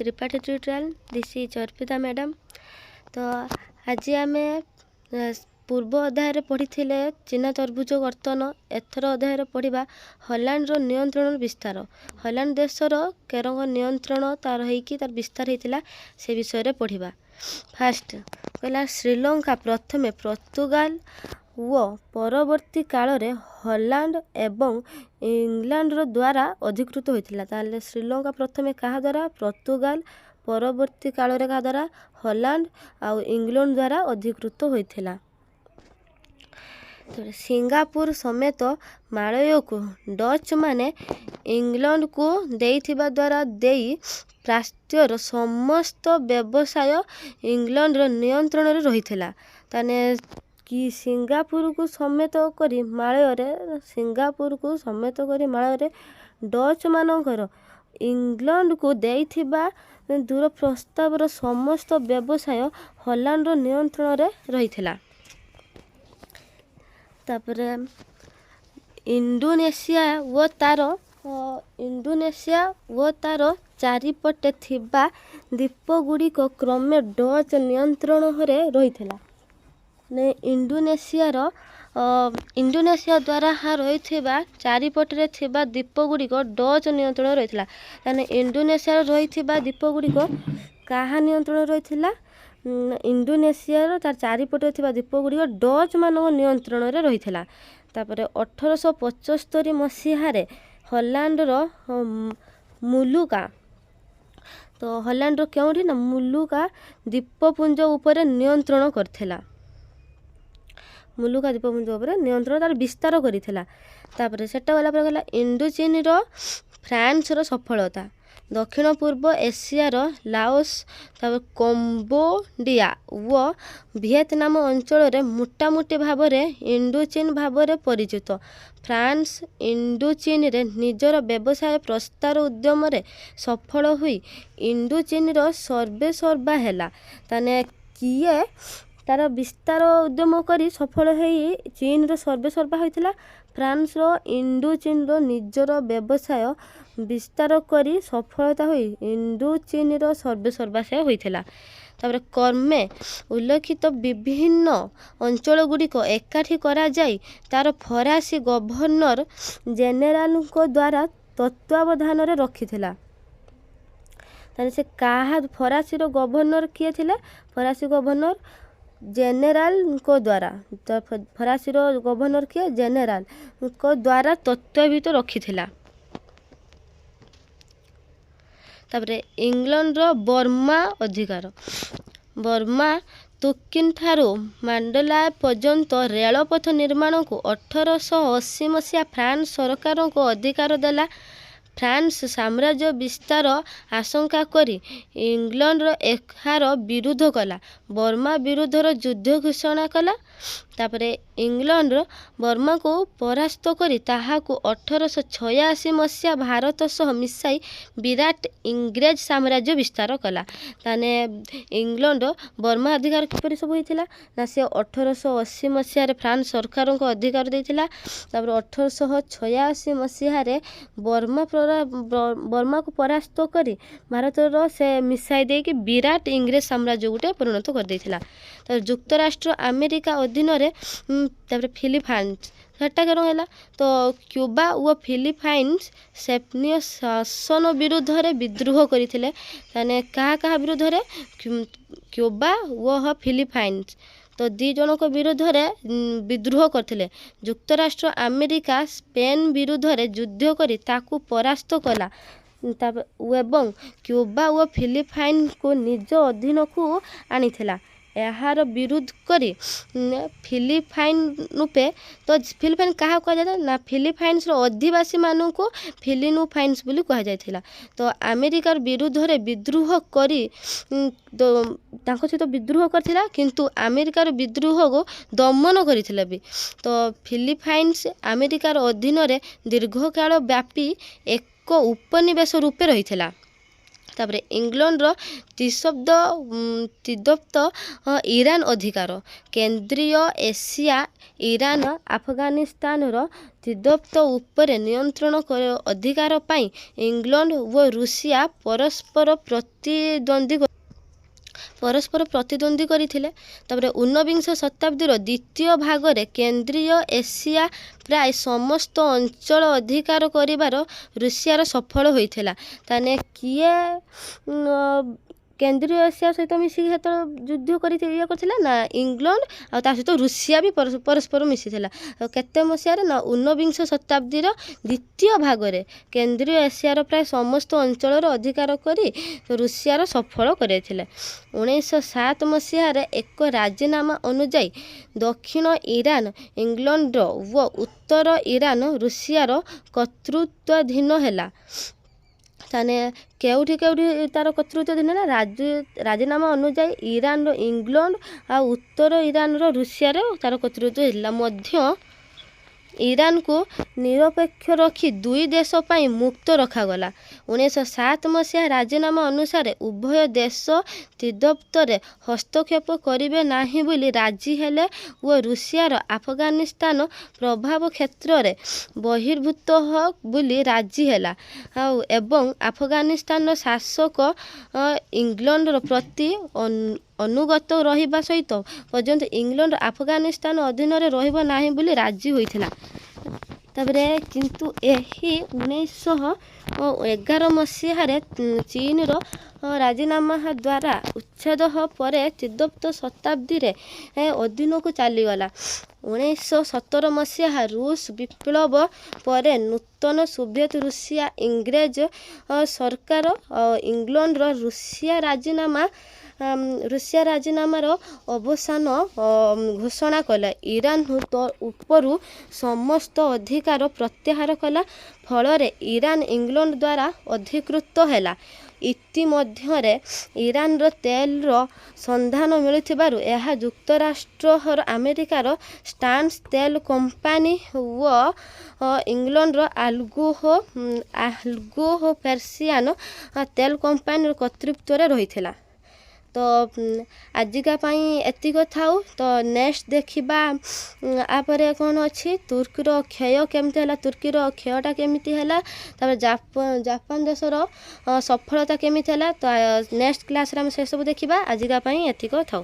Tripathi tutorial this is Arpita madam. तो आज आम पूर्व अध्याय पढ़ी चीना तरभुज कर्तन एथर अध्याय पढ़ा हलांड नियंत्रण विस्तार। हलांड देशर केरंग नियंत्रण तार होइकी तार विस्तार होता से विषय पढ़ा। फास्ट कहला श्रीलंका प्रथमे पोर्तुगाल व परवर्ती काल रे हलांड एवं इंग्लैंड द्वारा अधिकृत होता। ताले श्रीलंका प्रथमे क्या द्वारा पोर्तुगाल परवर्ती काल रे क्या द्वारा हलांड आउ इंग्लैंड द्वारा अधिकृत होता। सिंगापुर समेत मालय को डच माने इंग्लैंड को देइथिबा द्वारा देई प्राच्यर समस्त व्यवसाय इंग्लैंड नियंत्रण रे रहिथिला। ताने कि सिंगापुर को समेत करी मालय रे सिंगापुर को समेत करी मालय रे डच मानकर इंग्लैंड को देइथिबा दूर प्रस्तावर समस्त व्यवसाय हलांड नियंत्रण रे रहिथिला। तापरे इंडोनेशिया व तार चारिपटे थिबा द्वीप गुड़िक क्रमे डच नियंत्रण रे रहिथिला। ने इंडोनेशिया द्वारा रही चारिपटे थिबा द्वीप गुड़िक डच नियंत्रण रही। ताने इंडोनेशिया रही द्वीप गुड़िक क्या नियंत्रण रही? इंडोनेशिया तार चारिपटे थिबा द्वीप गुड़िक डच मान नियंत्रण रे रहिथिला। तापरे 1875 मसीह हलांडर मुलुका तो हलांडर क्योंठी ना मुलुका द्वीपपुंज उपर नियंत्रण करथिला। मुलुका द्वीपपुंज उपर नियंत्रण तार विस्तार करिथिला। तापरे सेटा गला पर गला इंडोचीन रो फ्रांस रो सफलता। दक्षिण पूर्व एशियार लाओस कंबोडिया व वियतनाम अंचल रे मोटामोटी भाव में इंडोचीन भाव में परिचित। फ्रांस इंडोचीन रे निजर व्यवसाय प्रस्तार उद्यम रे सफल हुई इंडोचीन रो सर्वेसर्वा हैला। ताने किए तार विस्तार उद्यम करी सफल होई चीन रो सर्वेसर्वा होइतिला। फ्रांस रो इंडोचीन रो निजर व्यवसाय विस्तार करी सफलता हुई इंडोचीन रो सर्वेसर्वा से होइतिला। तापर कर्मे उल्लेखित विभिन्न अंचल गुड़िक एकाठी करा जाई तार फरासी गवर्नर जेनेराल को द्वारा तत्वावधान रे रखिथिला। ताने से काहा फरासी रो गवर्नर किए थिले? फरासी गवर्नर जेनेराल को द्वारा। तो फरासी रो गवर्नर किए? जेनेराल को द्वारा तत्वावित रखिथिला। तापरे इंग्लैंड रो बर्मा अधिकार। बर्मा तुर्कीन ठारू मांडला पर्यंत रेलपथ निर्माण को 1880 मसीहा फ्रांस सरकार को अधिकार देला। फ्रांस साम्राज्य विस्तार आशंका करी इंग्लैंड एहार विरोध कला। बर्मा विरोध युद्ध घोषणा कला। तापरे इंग्लैंड बर्मा को परास्त करी ताहाकु 1886 मसीहा भारत सह मिसाई विराट इंग्रेज साम्राज्य विस्तार कला। ताने इंग्लैंड बर्मा अधिकार किपरि सब होइतिला ना से 1880 मसीहा रे फ्रांस सरकार को अधिकार देइतिला। तापर 1886 मसीहा रे बर्मा को परास्त करी भारत रो से मिसाई दे कि विराट इंग्रेज साम्राज्य गुटे परिणत कर देइतिला। तो युक्तराष्ट्र अमेरिका अधीन रे तापर फिलीपाइंस सेटा करो हैला। तो क्यूबा व फिलीपाइंस सेपनीय शासन विरुद्ध रे विद्रोह करिथिले। ताने कहा विरुद्ध रे? क्यूबा व फिलीपाइंस तो दी जनक विरुद्ध रे विद्रोह करथिले। युक्तराष्ट्र अमेरिका स्पेन विरुद्ध रे युद्ध करी ताकू परास्त कला। एवं क्यूबा व फिलीपाइन को निज अधीन को आनिथिला। यार विरोध करी फिलीपाइन रूपे तो फिलीपाइन क्या कह जाता ना फिलीपाइन्स अधिवासी मानू को फिलिनोफाइन्स बोली कह जाइथिला। तो अमेरिकार विरुद्ध रे विद्रोह करी तांको सहित विद्रोह करथिला किंतु अमेरिकार विद्रोह को दमन करथिला भी। तो फिलीपाइन्स अमेरिकार अधीन रे दीर्घकाल व्यापी एक उपनिवेश रूपे रहिथिला। ତାପରେ ଇଂଲଣ୍ଡର ତିବ୍ଦତ ଇରାନ ଅଧିକାର କେନ୍ଦ୍ରୀୟ ଏସିଆ ଇରାନ ଆଫଗାନିସ୍ତାନର ତିବ୍ଦତ ଉପରେ ନିୟନ୍ତ୍ରଣ ଅଧିକାର ପାଇଁ ଇଂଲଣ୍ଡ ଓ ରୁଷିଆ ପରସ୍ପର ପ୍ରତିଦ୍ୱନ୍ଦ୍ୱୀ କରିଥିଲେ। ତାପରେ ଊନବିଂଶ ଶତାବ୍ଦୀର ଦ୍ୱିତୀୟ ଭାଗରେ କେନ୍ଦ୍ରୀୟ ଏସିଆ ପ୍ରାୟ ସମସ୍ତ ଅଞ୍ଚଳ ଅଧିକାର କରିବାର ରୁଷିଆର ସଫଳ ହୋଇଥିଲା। ତାହେଲେ କିଏ କେନ୍ଦ୍ରୀୟ ଏସିଆ ସହିତ ମିଶିକି ସେତେବେଳେ ଯୁଦ୍ଧ କରିଥିଲା ନା ଇଂଲଣ୍ଡ ଆଉ ତା ସହିତ ରୁଷିଆ ବି ପରସ୍ପର ମିଶିଥିଲା। କେତେ ମସିହାରେ ନା ଊନବିଂଶ ଶତାବ୍ଦୀର ଦ୍ୱିତୀୟ ଭାଗରେ କେନ୍ଦ୍ରୀୟ ଏସିଆର ପ୍ରାୟ ସମସ୍ତ ଅଞ୍ଚଳର ଅଧିକାର କରି ରୁଷିଆର ସଫଳ କରାଇଥିଲେ। 1907 ମସିହାରେ ଏକ ରାଜିନାମା ଅନୁଯାୟୀ ଦକ୍ଷିଣ ଇରାନ ଇଂଲଣ୍ଡର ଓ ଉତ୍ତର ଇରାନ ରୁଷିଆର କର୍ତ୍ତୃତ୍ୱାଧୀନ ହେଲା। ତାହେଲେ କେଉଁଠି ତାର କର୍ତ୍ତୃତ୍ୱାଧୀନ ହେଲା? ରାଜିନାମା ଅନୁଯାୟୀ ଇରାନର ଇଂଲଣ୍ଡ ଆଉ ଉତ୍ତର ଇରାନର ରୁଷିଆର ତାର କର୍ତ୍ତୃତ୍ୱ ହେଲା। ମଧ୍ୟ ଇରାନକୁ ନିରପେକ୍ଷ ରଖି ଦୁଇ ଦେଶ ପାଇଁ ମୁକ୍ତ ରଖାଗଲା। 1907 ମସିହା ରାଜିନାମା ଅନୁସାରେ ଉଭୟ ଦେଶ ତିବ୍ଦତରେ ହସ୍ତକ୍ଷେପ କରିବେ ନାହିଁ ବୋଲି ରାଜି ହେଲେ ଓ ରୁଷିଆର ଆଫଗାନିସ୍ତାନ ପ୍ରଭାବ କ୍ଷେତ୍ରରେ ବହିର୍ଭୂତ ବୋଲି ରାଜି ହେଲା ଏବଂ ଆଫଗାନିସ୍ତାନର ଶାସକ ଇଂଲଣ୍ଡର ପ୍ରତି ଅନୁଗତ ରହିବା ସହିତ ପର୍ଯ୍ୟନ୍ତ ଇଂଲଣ୍ଡ ଆଫଗାନିସ୍ତାନ ଅଧୀନରେ ରହିବ ନାହିଁ ବୋଲି ରାଜି ହୋଇଥିଲା। ତାପରେ କିନ୍ତୁ ଏହି 1911 ମସିହାରେ ଚୀନର ରାଜିନାମା ଦ୍ୱାରା ଉଚ୍ଛେଦ ପରେ ତିବ୍ଦତ ଶତାବ୍ଦୀରେ ଅଧୀନକୁ ଚାଲିଗଲା। 1917 ମସିହା ରୁଷ ବିପ୍ଳବ ପରେ ନୂତନ ସୋଭିଏତ ରୁଷିଆ ଇଂରେଜ ସରକାର ଇଂଲଣ୍ଡର ରୁଷିଆ ରାଜିନାମାର ଅବସାନ ଘୋଷଣା କଲା। ଇରାନ ଉପରୁ ସମସ୍ତ ଅଧିକାର ପ୍ରତ୍ୟାହାର କଲା। ଫଳରେ ଇରାନ ଇଂଲଣ୍ଡ ଦ୍ୱାରା ଅଧିକୃତ ହେଲା। ଇତିମଧ୍ୟରେ ଇରାନର ତେଲର ସନ୍ଧାନ ମିଳୁଥିବାରୁ ଏହା ଯୁକ୍ତରାଷ୍ଟ୍ର ଆମେରିକାର ଷ୍ଟାଣ୍ଡ ତେଲ କମ୍ପାନୀ ଓ ଇଂଲଣ୍ଡର ଆଙ୍ଗଲୋ ପର୍ସିଆନ ତେଲ କମ୍ପାନୀର କର୍ତ୍ତୃତ୍ୱରେ ରହିଥିଲା। ତ ଆଜିକା ପାଇଁ ଏତିକି ଥାଉ। ତ ନେକ୍ସଟ ଦେଖିବା ଆପରେ କ'ଣ ଅଛି, ତୁର୍କୀର କ୍ଷୟ କେମିତି ହେଲା, ତୁର୍କୀର କ୍ଷୟଟା କେମିତି ହେଲା, ତାପରେ ଜାପାନ ଦେଶର ସଫଳତା କେମିତି ହେଲା। ତ ନେକ୍ସଟ କ୍ଲାସରେ ଆମେ ସେସବୁ ଦେଖିବା। ଆଜିକା ପାଇଁ ଏତିକି ଥାଉ।